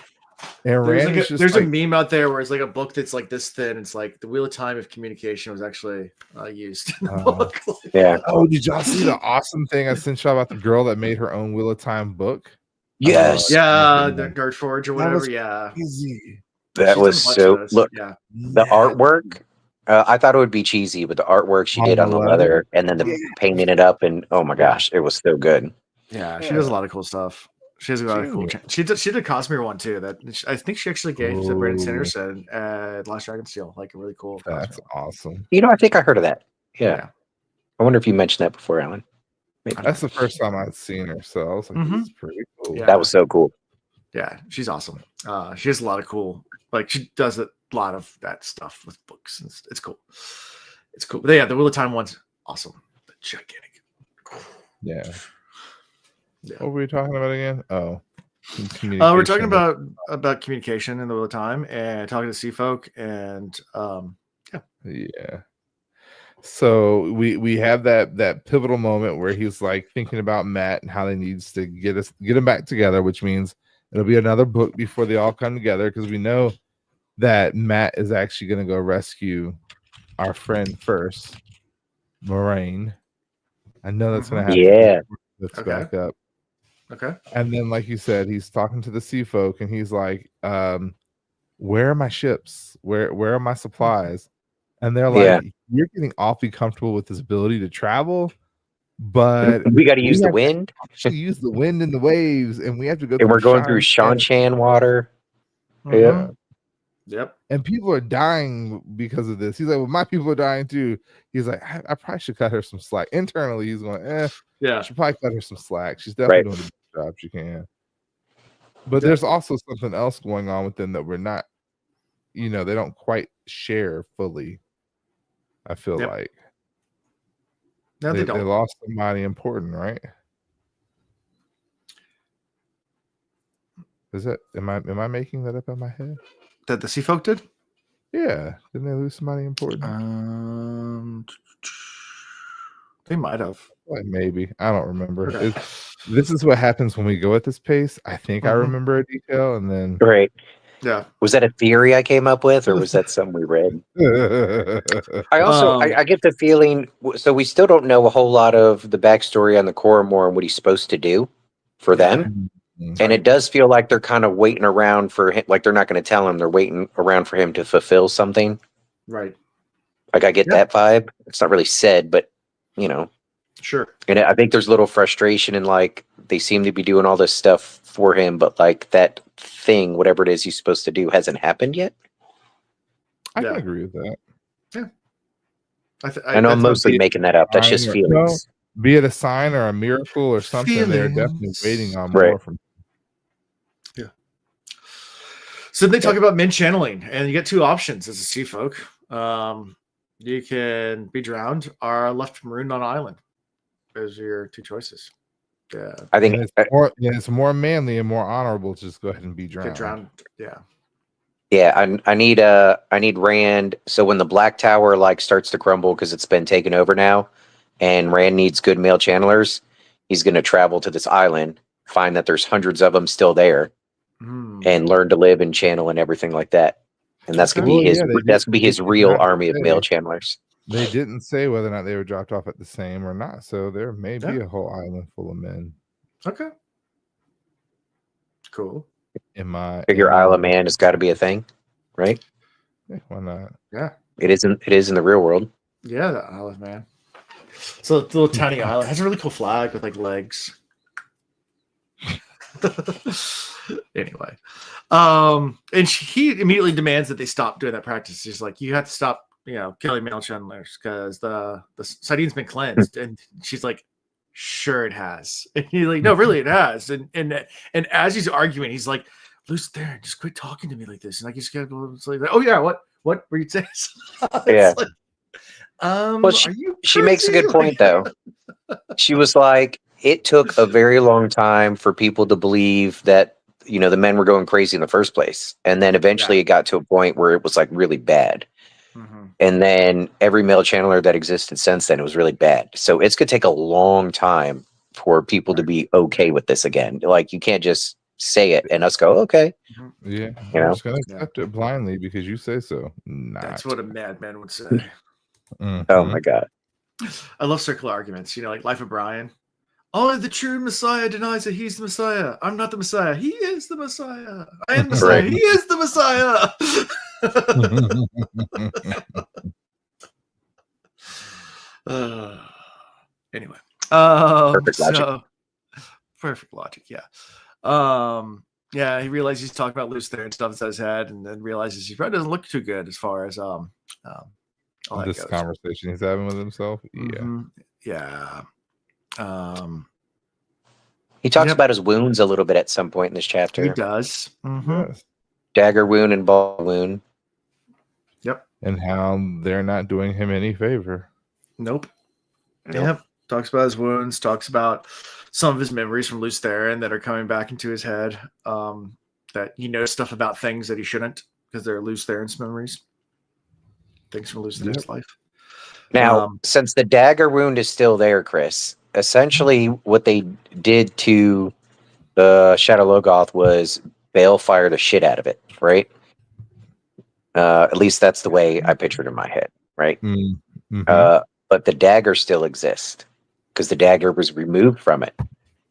And Rand is just there's a meme out there where it's like a book that's like this thin. It's like the Wheel of Time if communication was actually used in the book. Yeah. Oh, did y'all see the awesome thing I sent y'all about the girl that made her own Wheel of Time book? Yes. The Guard Forge or whatever. Easy. That was so. Look, the artwork. I thought it would be cheesy, but the artwork she did on the leather and then the painting it up, and oh my gosh, it was so good. Yeah, she does a lot of cool stuff. She has a lot of cool. She did Cosmere one too. That I think she actually gave to Brandon Sanderson at Last Dragonsteel, like a really cool. That's awesome. You know, I think I heard of that. Yeah. I wonder if you mentioned that before, Alan. Maybe. That's the first time I'd seen her, so I was like, "This is pretty cool." Yeah. That was so cool. Yeah, she's awesome. She has a lot of cool. Like she does a lot of that stuff with books. It's cool. It's cool. But yeah, the Wheel of Time one's awesome. The gigantic. Yeah. What were we talking about again? Oh, we're talking about communication in the Wheel of Time and talking to sea folk and yeah. So we have that pivotal moment where he's like thinking about Matt and how they needs to get him back together, which means it'll be another book before they all come together because we know that Matt is actually going to go rescue our friend first, Moraine. I know that's going to happen. Yeah. Let's back up. Okay. And then, like you said, he's talking to the sea folk and he's like, where are my ships? Where are my supplies? And they're like, you're getting awfully comfortable with this ability to travel, but we got to use the wind. Use the wind and the waves, and we have to go. And we're going through Shanshan water. Yeah. Yep. And people are dying because of this. He's like, well, my people are dying too. He's like, I probably should cut her some slack. Internally, he's going, I should probably cut her some slack. She's definitely doing the best job she can. But there's also something else going on with them that we're not, they don't quite share fully. I feel like. No, they don't. They lost somebody important, right? Is that am I making that up in my head? That the sea folk did? Yeah. Didn't they lose somebody important? They might have. Well, maybe. I don't remember. Okay. This is what happens when we go at this pace. I think I remember a detail and then Yeah. Was that a theory I came up with, or was that something we read? I also I get the feeling. So we still don't know a whole lot of the backstory on the Coromor and what he's supposed to do for them, and it does feel like they're kind of waiting around for him. Like they're not going to tell him; they're waiting around for him to fulfill something. Right. Like I get that vibe. It's not really said, but Sure. And I think there's a little frustration in like they seem to be doing all this stuff for him, but like that thing, whatever it is he's supposed to do, hasn't happened yet. I can agree with that. Yeah. I know I'm mostly making that up. That's just feelings. Be it a sign or a miracle or something, they're definitely waiting on more from. Yeah. So they talk about min channeling, and you get two options as a sea folk. You can be drowned or left marooned on an island. Those are your two choices. Yeah, I think it's more manly and more honorable to just go ahead and be drowned. Get drowned. Yeah. Yeah, I need Rand. So when the Black Tower like starts to crumble because it's been taken over now, and Rand needs good male channelers, he's going to travel to this island, find that there's hundreds of them still there, and learn to live and channel and everything like that. And that's gonna be his real army of male channelers. They didn't say whether or not they were dropped off at the same or not, so there may be a whole island full of men. Okay. Cool. Figure Isle of Man has got to be a thing, right? Yeah, why not? Yeah. It is in the real world. Yeah, the Isle of Man. So the little tiny island has a really cool flag with like legs. Anyway, and he immediately demands that they stop doing that practice. He's like, you have to stop, killing male channelers because the Sidine's been cleansed. And she's like, sure it has. And he's like, no, really it has. And as he's arguing, he's like, Luce there, just quit talking to me like this. And like, he's got to go, like, oh yeah, what were you saying? Yeah. Well, Are you she makes a crazy? good point, though. She was like, it took a very long time for people to believe that, the men were going crazy in the first place. And then eventually it got to a point where it was like really bad. Mm-hmm. And then every male channeler that existed since then, it was really bad. So it's going to take a long time for people to be okay with this again. Like, you can't just say it and us go, okay. Yeah. You I'm know? just going to accept it blindly because you say so. That's what a madman would say. Oh my God. I love circular arguments, like Life of Brian. Only the true Messiah denies that he's the Messiah. I'm not the Messiah. He is the Messiah. I am the Messiah. Right. He is the Messiah. Anyway. Perfect logic. Perfect logic, yeah. Yeah, he realizes he's talking about loose there and stuff inside his head, and then realizes he probably doesn't look too good as far as all that this goes. conversation he's having with himself. Yeah. He talks about his wounds a little bit at some point in this chapter. He does. Mm-hmm. Yes. Dagger wound and ball wound. Yep. And how they're not doing him any favor. Nope. Yep. Talks about his wounds, talks about some of his memories from Luce Theron that are coming back into his head. That he knows stuff about things that he shouldn't because they're Luce Theron's memories. Things from Luce Theron's life. Now, since the dagger wound is still there, Chris, essentially what they did to the Shadow Logoth was balefire the shit out of it, right? At least that's the way I pictured in my head, right? Mm-hmm. But the dagger still exists because the dagger was removed from it.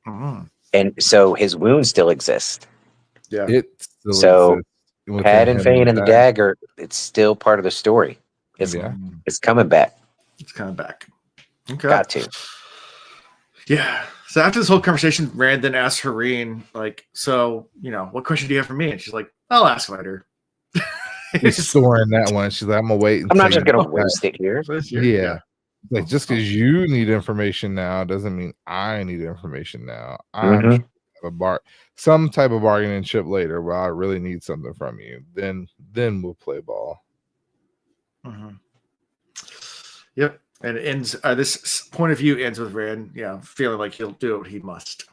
Mm-hmm. And so his wound still exists. Yeah. It still so exists. Pad and Fane and the dagger, it's still part of the story. It's coming back. It's coming back. Okay. Got to. Yeah. So after this whole conversation, Rand then asks Hareen, like, so, what question do you have for me? And she's like, I'll ask later. He's storing that one. She's like, I'm gonna wait. I'm not just gonna waste it here. Yeah. Like, just because you need information now doesn't mean I need information now. I'm some type of bargaining chip later where I really need something from you. Then we'll play ball. Mm-hmm. Yep. And it ends. This point of view ends with Rand, feeling like he'll do what he must.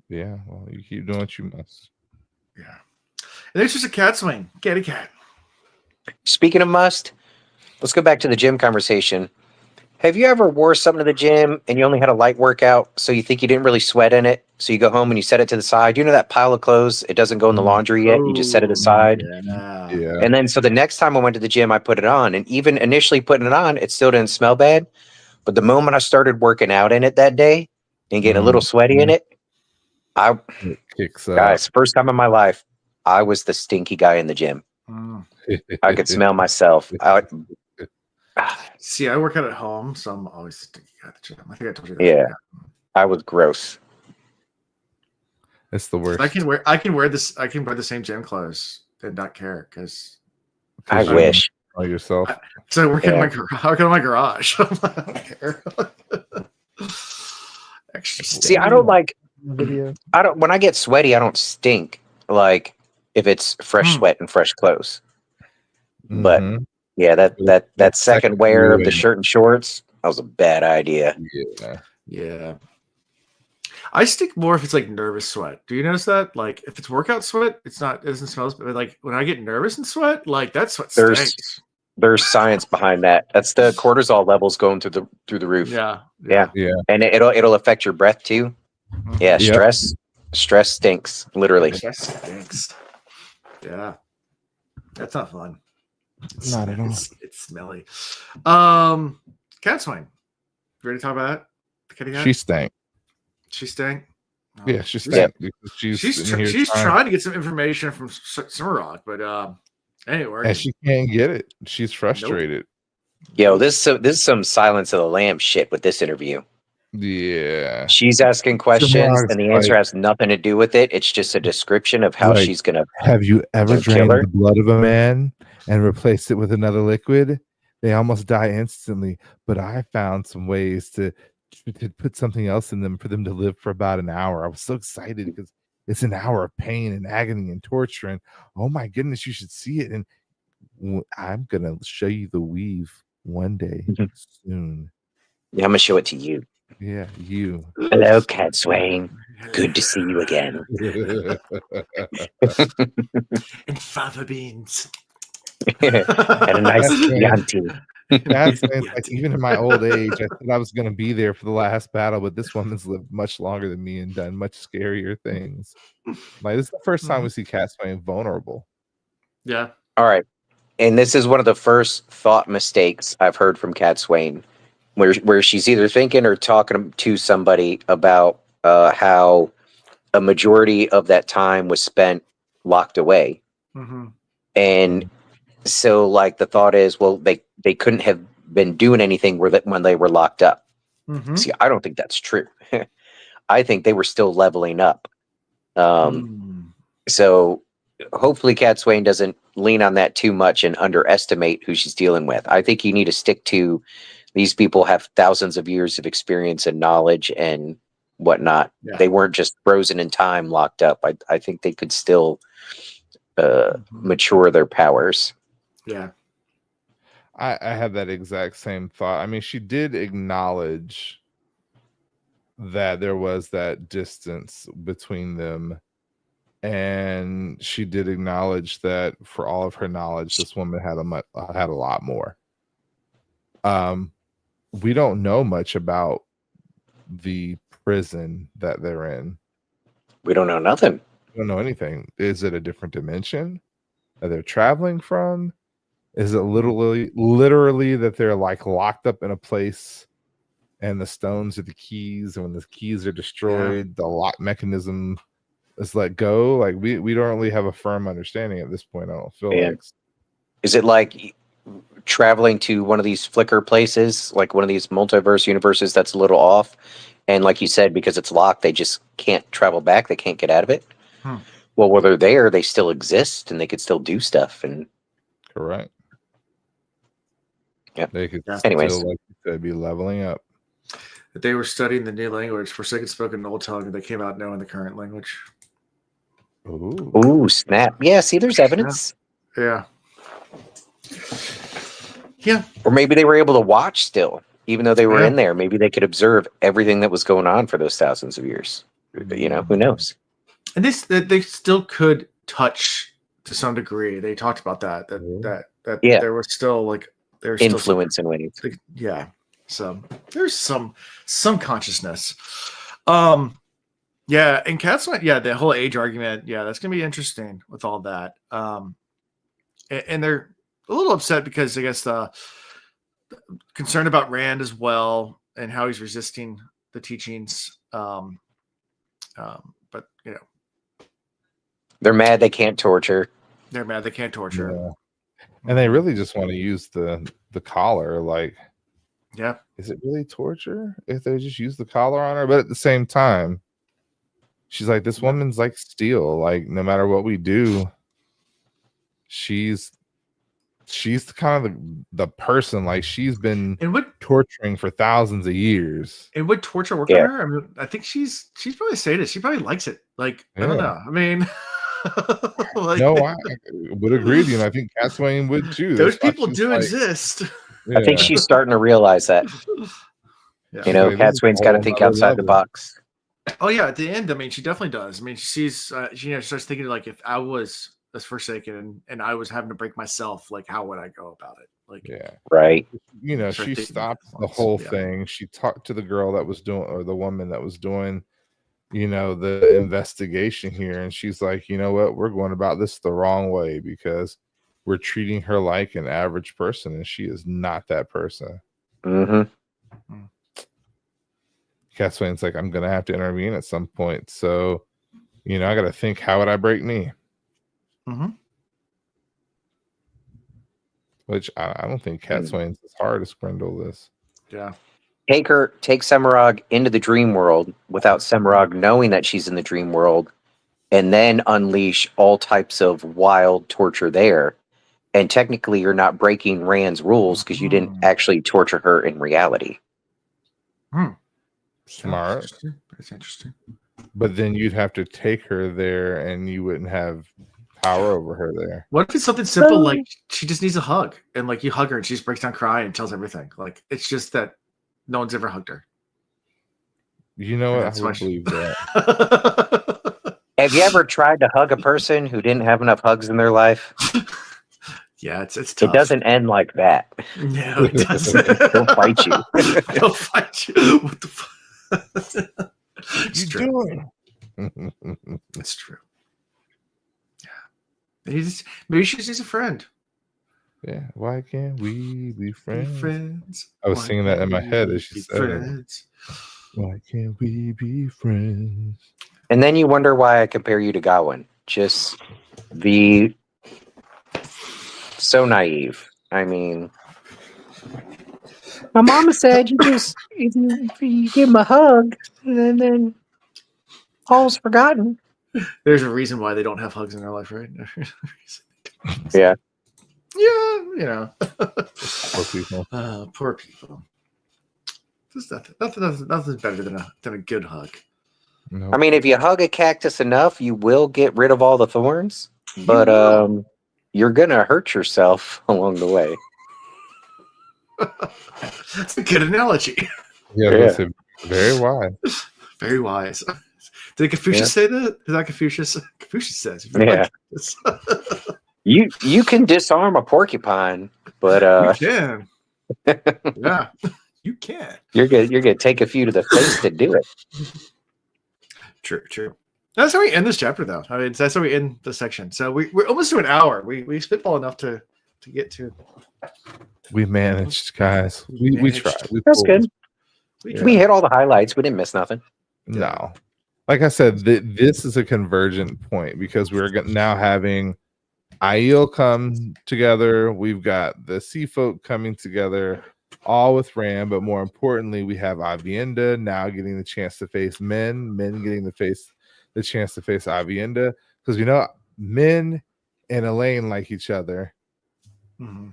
Yeah. Well, you keep doing what you must. Yeah. And there's just a cat swing. Kitty cat. Speaking of must, let's go back to the gym conversation. Have you ever wore something to the gym and you only had a light workout, so you think you didn't really sweat in it? So you go home and you set it to the side. You know that pile of clothes? It doesn't go in the laundry yet. You just set it aside. Yeah. And then so the next time I went to the gym, I put it on. And even initially putting it on, it still didn't smell bad. But the moment I started working out in it that day and getting a little sweaty in it, it kicks up. Guys, first time in my life, I was the stinky guy in the gym. I could smell myself. See, I work out at home, so I'm always stinky at the gym. I think I told you that. Yeah, I was gross. It's the worst. I can wear the same gym clothes and not care because I wish. Yourself. So I work in my garage. I don't care. See, I don't like video. When I get sweaty, I don't stink like if it's fresh sweat and fresh clothes. But yeah, that second wear of the shirt and shorts, that was a bad idea. Yeah. I stink more if it's like nervous sweat. Do you notice that? Like if it's workout sweat, it doesn't smell. But like when I get nervous and sweat, like that's what stinks. There's science behind that. That's the cortisol levels going through the roof. Yeah. And it'll affect your breath too. Yeah, stress stinks, literally. Stress stinks. Yeah. That's not fun. Not at all. It's smelly. Cadsuane. You ready to talk about that? The kitty cat? She stank. She stank? Oh, yeah, she stank. She's trying to get some information from Summerrock, but anyway. And she can't get it. She's frustrated. Nope. Yo, this is some Silence of the Lambs shit with this interview. Yeah. She's asking questions and the answer has nothing to do with it. It's just a description of how she's going to. Have you ever drained the blood of a man and replaced it with another liquid? They almost die instantly. But I found some ways to put something else in them for them to live for about an hour. I was so excited because it's an hour of pain and agony and torture. And oh my goodness, you should see it. And I'm gonna show you the weave one day soon. Yeah, I'm gonna show it to you. Yeah, you. Hello, Cadsuane. Good to see you again. And fava beans. And a nice Chianti. That's like, even in my old age, I thought I was going to be there for the last battle, but this woman's lived much longer than me and done much scarier things. Like, this is the first time we see Cadsuane vulnerable. Yeah. All right. And this is one of the first thought mistakes I've heard from Cadsuane, where she's either thinking or talking to somebody about how a majority of that time was spent locked away. Mm-hmm. And so, like, the thought is, well, they couldn't have been doing anything when they were locked up. Mm-hmm. See, I don't think that's true. I think they were still leveling up. So hopefully Cadsuane doesn't lean on that too much and underestimate who she's dealing with. I think you need to stick to these people have thousands of years of experience and knowledge and whatnot. Yeah. They weren't just frozen in time, locked up. I think they could still mature their powers. Yeah. I had that exact same thought. I mean, she did acknowledge that there was that distance between them. And she did acknowledge that for all of her knowledge, this woman had a lot more. We don't know much about the prison that they're in. We don't know nothing. We don't know anything. Is it a different dimension that they're traveling from? Is it literally that they're like locked up in a place and the stones are the keys, and when the keys are destroyed, the lock mechanism is let go? Like, we don't really have a firm understanding at this point. I don't feel like. Is it like traveling to one of these flicker places, like one of these multiverse universes that's a little off, and like you said, because it's locked, they just can't travel back, they can't get out of it? Well, while they're there, they still exist and they could still do stuff. And correct. Yeah. They could Anyways, still, like you said, be leveling up. They were studying the new language, Forsaken spoken Old Tongue, and they came out knowing the current language. Ooh, snap. Yeah, see, there's evidence. Yeah. Or maybe they were able to watch still, even though they were in there. Maybe they could observe everything that was going on for those thousands of years. You know, who knows? And they still could touch to some degree. They talked about that there was still like there's influence in ways. Yeah. So there's some consciousness. Yeah, and Cadsuane, the whole age argument, that's gonna be interesting with all that. And they're a little upset because I guess the concerned about Rand as well and how he's resisting the teachings. But they're mad they can't torture. Yeah. And they really just want to use the collar. Like, yeah, is it really torture if they just use the collar on her? But at the same time, she's like, this woman's like steel. Like, no matter what we do, she's kind of the person. Like, she's been torturing for thousands of years. And would torture work on her? I mean, I think she's probably a sadist. She probably likes it. Like, I don't know. I mean, like, no, I would agree with you, and I think Cadsuane would too. Those people do exist. I think she's starting to realize that. You know, Cadsuane's got to think outside the box. Oh yeah, at the end, I mean, she definitely does. I mean, she sees, she starts thinking like, if I was as Forsaken and I was having to break myself, like, how would I go about it? Like, right. You know, she stopped the whole thing. She talked to the girl that was doing, or the woman that was doing, you know, the investigation here, and she's like, you know what, we're going about this the wrong way because we're treating her like an average person, and she is not that person. Cadsuane's like, I'm gonna have to intervene at some point, so you know, I gotta think, how would I break me? Which I don't think Cadsuane's as hard as Grendel is. Yeah. Take Semirog into the dream world without Semirog knowing that she's in the dream world, and then unleash all types of wild torture there. And technically, you're not breaking Rand's rules because you didn't actually torture her in reality. Smart. That's interesting. But then you'd have to take her there, and you wouldn't have power over her there. What if it's something simple like she just needs a hug, and like you hug her and she just breaks down crying and tells everything? Like it's just that no one's ever hugged her. You know what? I would believe that. Have you ever tried to hug a person who didn't have enough hugs in their life? Yeah, it's tough. It doesn't end like that. No, it doesn't. They'll fight you. They'll fight you. What the fuck? It's You true. doing? It's true. Yeah. Maybe she just needs a friend. Yeah. Why can't we be friends? Friends. I was Why singing that in my can't head we as she be said it. friends? Why can't we be friends? And then you wonder why I compare you to Gawyn. Just the so naive. I mean, my mama said you just if you give him a hug, and then all's forgotten. There's a reason why they don't have hugs in their life, right? Yeah. Yeah, you know. Poor people. Poor people. There's nothing's better than a good hug. No. I mean, if you hug a cactus enough, you will get rid of all the thorns, but you're gonna hurt yourself along the way. That's a good analogy. Yeah, that's very wise. Very wise. Did Confucius say that? Is that Confucius? Confucius says. Yeah. You can disarm a porcupine, but you can. Yeah, you can. You're gonna take a few to the face to do it. True. That's how we end this chapter, though. I mean, that's how we end the section. So we're almost to an hour. We spitball enough to get to. We managed, guys. We tried. That's good. We hit all the highlights. We didn't miss nothing. No, like I said, this is a convergent point because we're now having Aiel come together. We've got the Sea Folk coming together, all with Rand. But more importantly, we have Avienda now getting the chance to face Men getting the chance to face Avienda, because Men and Elaine like each other. Mm-hmm.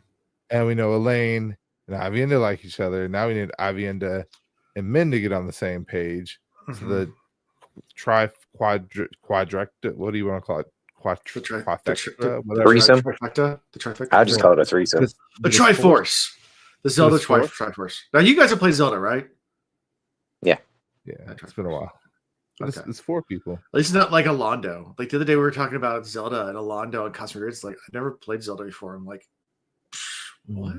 And we know Elaine and Avienda like each other. Now we need Avienda and Men to get on the same page. Mm-hmm. So the quadricta, what do you want to call it? Threesome. The trifecta. I'll just call it a threesome. The Triforce. The Zelda Triforce. Now you guys have played Zelda, right? Yeah. Yeah. It's been a while. Okay. It's 4 people. At least not like Alondo. Like the other day we were talking about Zelda and Alondo and Cosmic It's like I've never played Zelda before. I'm like, what?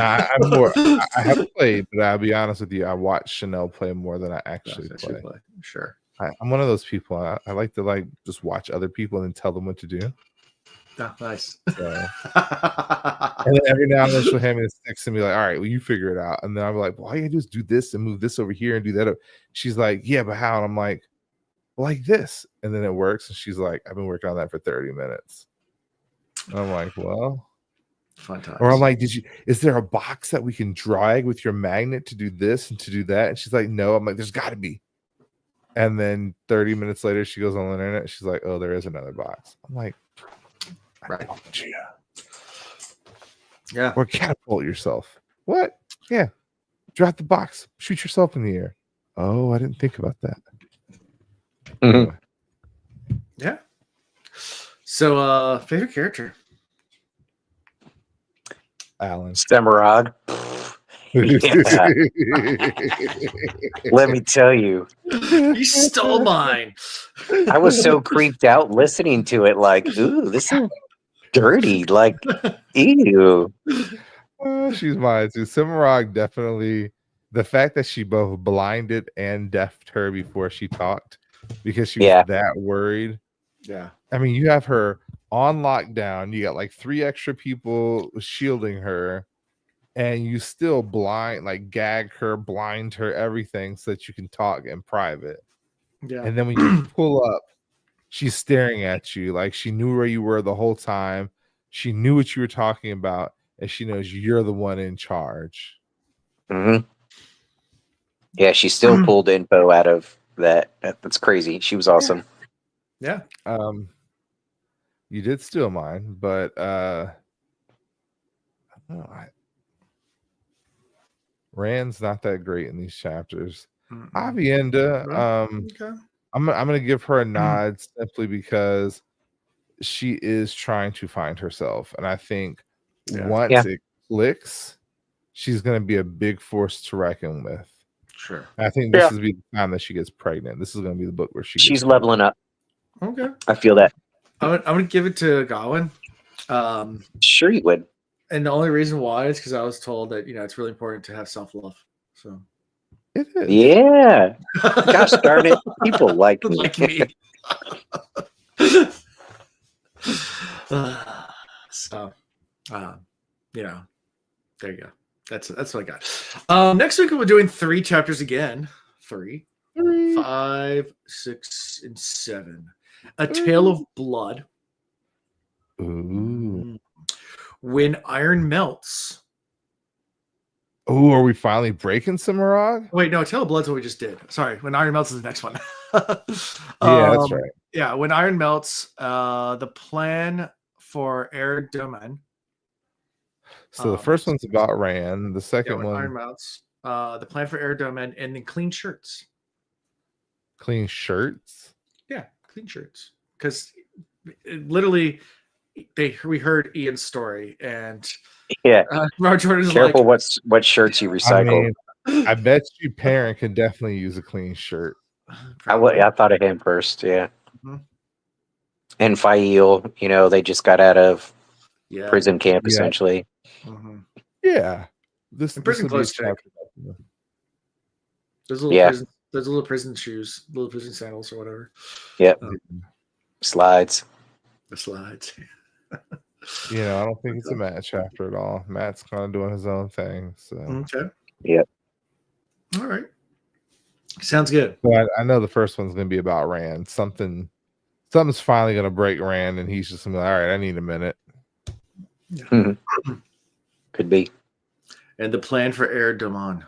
I'm more. I haven't played, but I'll be honest with you. I watch Chanel play more than I actually play. Sure. I'm one of those people. I like to just watch other people and tell them what to do. Oh, nice. So, and then every now and then she'll hand me the sticks and be like, "All right, well, you figure it out." And then I'll be like, "Well, all you do is do this and move this over here and do that." She's like, "Yeah, but how?" And I'm like this. And then it works. And she's like, "I've been working on that for 30 minutes." And I'm like, "Well, fun times." Or I'm like, is there a box that we can drag with your magnet to do this and to do that? And she's like, "No." I'm like, "There's got to be." And then 30 minutes later, she goes on the internet. She's like, "Oh, there is another box." I'm like, right. Yeah. Or catapult yourself. What? Yeah. Drop the box. Shoot yourself in the air. Oh, I didn't think about that. Mm-hmm. Anyway. Yeah. So, favorite character? Alan. Semirog. Let me tell you. You stole mine. I was so creeped out listening to it, like, ooh, this is dirty. Like, ew. She's mine too. Semirog definitely. The fact that she both blinded and deafed her before she talked because she was that worried. Yeah. I mean, you have her on lockdown. You got like 3 extra people shielding her. And you still gag her, blind her, everything so that you can talk in private. Yeah. And then when you pull up, she's staring at you like she knew where you were the whole time. She knew what you were talking about, and she knows you're the one in charge. Mm-hmm. Yeah, she still pulled info out of that. That's crazy. She was awesome. Yeah. You did steal mine, but I don't know. Rand's not that great in these chapters. Avienda, Okay. I'm gonna give her a nod simply because she is trying to find herself, and I think Yeah. once Yeah. it clicks, she's going to be a big force to reckon with. Sure. I think this is the time that she gets pregnant. This is going to be the book where She's leveling up. Okay. I feel that. I'm gonna give it to Gawyn. Sure, you would. And the only reason why is because I was told that it's really important to have self-love. So It is. Yeah. Gosh darn it. People like me. like me. So, there you go. That's what I got. Next week we're doing 3 chapters again. 3, 5, 6, and 7. A Tale of Blood. Ooh. When Iron Melts. Oh, are we finally breaking Cimarron? Wait, no, Tale of Blood's what we just did. Sorry, When Iron Melts is the next one. That's right. Yeah, When Iron Melts, the plan for Air Domain. So the first one's about Rand. The second When one, Iron Melts, the plan for Air Domain, and then Clean Shirts. Clean Shirts. Yeah, Clean Shirts. Because literally, we heard Ian's story, and Robert Jordan's Careful like, what shirts you recycle. I bet you Perrin could definitely use a clean shirt. I thought of him first, yeah. Mhm. And Fail, they just got out of prison camp essentially. Mm-hmm. Yeah, this prison would be a clothes check. chapter. There's little prison shoes, little prison sandals or whatever. Yep. Slides. The slides. I don't think it's a Matt chapter at all. Matt's kind of doing his own thing. So Okay. Yep. All right. Sounds good. but I know the first one's going to be about Rand. Something's finally going to break Rand, and he's just going to be like, all right, I need a minute. Could be. And the plan for Air Domain.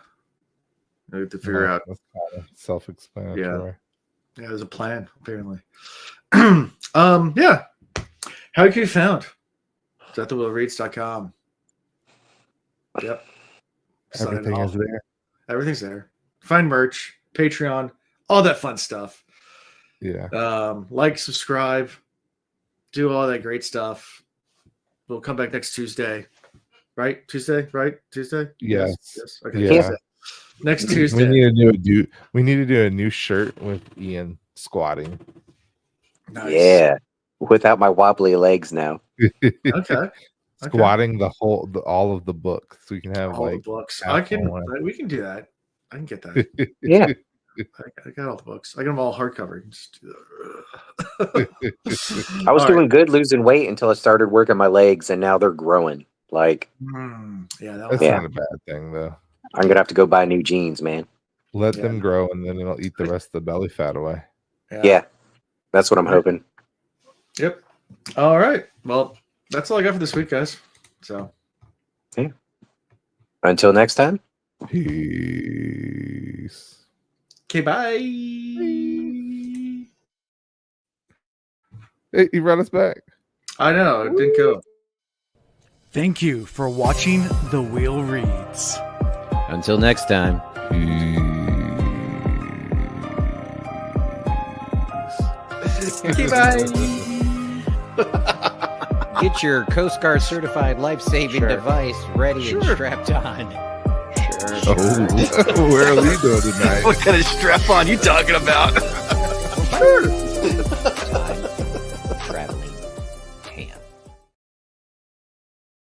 We have to figure out. That's kind of self-explanatory. Yeah, there's a plan, apparently. Yeah. How can you found? It's at thewillreads.com. Yep. Everything is there. Everything's there. Find merch, Patreon, all that fun stuff. Yeah. Like, subscribe, do all that great stuff. We'll come back next Tuesday. Right? Tuesday? Yes. Okay. Yeah. Tuesday. Next Tuesday. We need to do a new shirt with Ian squatting. Nice. Yeah. Without my wobbly legs now. Okay. Squatting all of the books. So we can have all the books. We can do that. I can get that. Yeah. I got all the books. I got them all hardcover. Just do that. I was doing good losing weight until I started working my legs, and now they're growing. Like, that's not a bad thing, though. I'm gonna have to go buy new jeans, man. Let them grow, and then it'll eat the rest of the belly fat away. Yeah, that's what I'm hoping. Yep. All right. Well, that's all I got for this week, guys. So, until next time. Peace. Okay, bye. Hey, you brought us back. I know. It didn't go. Thank you for watching The Wheel Reads. Until next time. Okay, bye. Get your Coast Guard certified life-saving device ready and strapped on. Where are we going tonight? What kind of strap on you talking about? Sure.